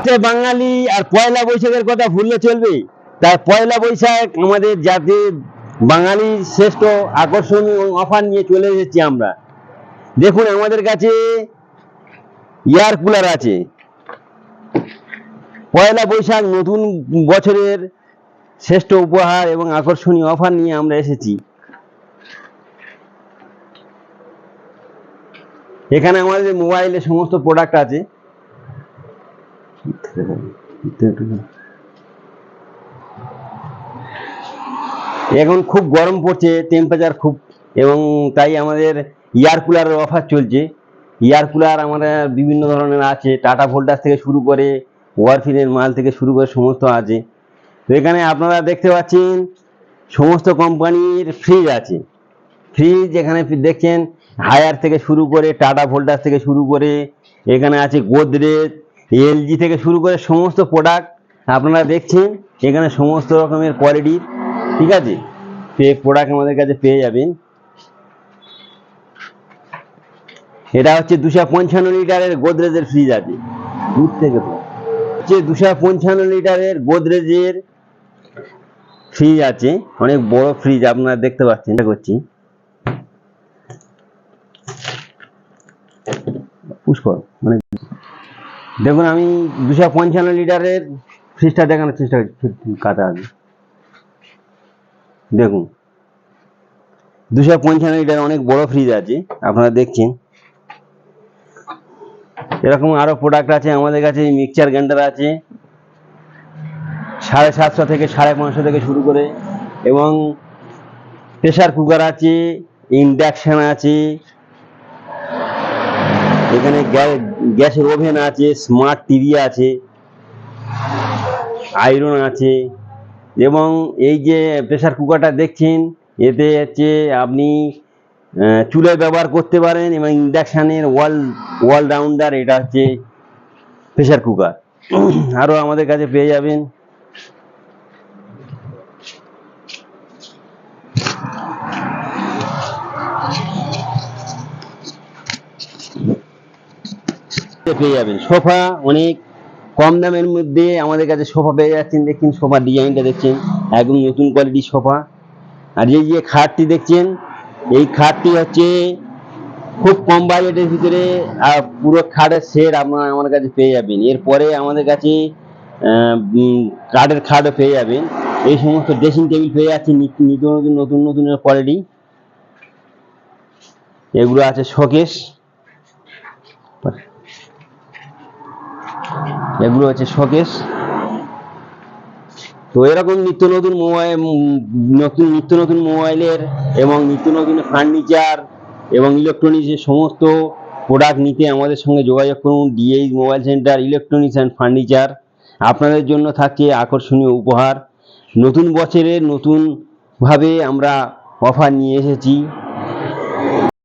আছে বাঙালি, আর পয়লা বৈশাখের কথা ভুললে চলবে? তাই পয়লা বৈশাখ আমাদের জাতির বাঙালির শ্রেষ্ঠ আকর্ষণীয় অফার নিয়ে চলে এসেছি আমরা। দেখুন আমাদের কাছে এয়ার কুলার আছে। পয়লা বৈশাখ নতুন বছরের শ্রেষ্ঠ উপহার এবং আকর্ষণীয় অফার নিয়ে আমরা এসেছি। এখানে আমাদের মোবাইলের সমস্ত প্রোডাক্ট আছে। এখন খুব গরম পড়ছে, টেম্পারেচার খুব, এবং তাই আমাদের এয়ার কুলারের অফার চলছে। এয়ার কুলার আমাদের বিভিন্ন ধরনের আছে, টাটা ভোল্টাস থেকে শুরু করে ওয়ারফিনের মাল থেকে শুরু করে সমস্ত আছে। তো এখানে আপনারা দেখতে পাচ্ছেন সমস্ত কোম্পানির ফ্রিজ আছে। ফ্রিজ এখানে দেখছেন হায়ার থেকে শুরু করে টাটা ভোল্টাস থেকে শুরু করে এখানে আছে গোদরেজ, এলজি থেকে শুরু করে সমস্ত প্রোডাক্ট আপনারা দেখছেন। এখানে সমস্ত রকমের কোয়ালিটির, ঠিক আছে, প্রোডাক্ট আমাদের কাছে পেয়ে যাবেন। এটা হচ্ছে 255 লিটারের গোদরেজের ফ্রিজ আছে। দূর থেকে হচ্ছে 255 লিটারের গোদরেজের ফ্রিজ আছে, অনেক বড় ফ্রিজ আপনারা দেখতে পাচ্ছেন। এটা করছি পুষ্কর, মানে দেখুন আমি 255 লিটারের ফ্রিজটা দেখানোর চেষ্টা করছি। কাটা আছে, দেখুন 255 লিটার অনেক বড় ফ্রিজ আছে আপনারা দেখছেন। এরকম আরো প্রোডাক্ট আছে আমাদের কাছে। মিক্সচার গ্রাইন্ডার আছে 750 থেকে 550 থেকে শুরু করে, এবং প্রেসার কুকার আছে, ইন্ডাকশন আছে, এখানে গ্যাসের ওভেন আছে, স্মার্ট টিভি আছে, আয়রন আছে। এবং এই যে প্রেসার কুকারটা দেখছেন, এতে হচ্ছে আপনি চুলায় ব্যবহার করতে পারেন, এবং ইন্ডাকশানের অলরাউন্ডার এটা হচ্ছে প্রেসার কুকার। আরও আমাদের কাছে পেয়ে যাবেন। সোফা, অনেক কম দামের মধ্যে আমাদের কাছে সোফা পেয়ে যাচ্ছেন। দেখছেন সোফার ডিজাইনটা দেখছেন, একদম নতুন কোয়ালিটির সোফা। আর এই যে খাটটি দেখছেন, এই খাটটি হচ্ছে খুব কম বাজেটের ভিতরে পুরো খাটের সেট আপনারা আমার কাছে পেয়ে যাবেন। এরপরে আমাদের কাছে কাঠের খাটও পেয়ে যাবেন। এই সমস্ত ড্রেসিং টেবিল পেয়ে যাচ্ছে নতুন নতুন কোয়ালিটি। এগুলো আছে শোকেস, এগুলো হচ্ছে শোকেস। তো এরকম নিত্য নতুন মোবাইলের এবং নিত্য নতুন ফার্নিচার এবং ইলেকট্রনিক্সের সমস্ত প্রোডাক্ট নিতে আমাদের সঙ্গে যোগাযোগ করুন। DH mobile centre, electronics and furniture. আপনাদের জন্য থাকছে আকর্ষণীয় উপহার। নতুন বছরের নতুনভাবে আমরা অফার নিয়ে এসেছি।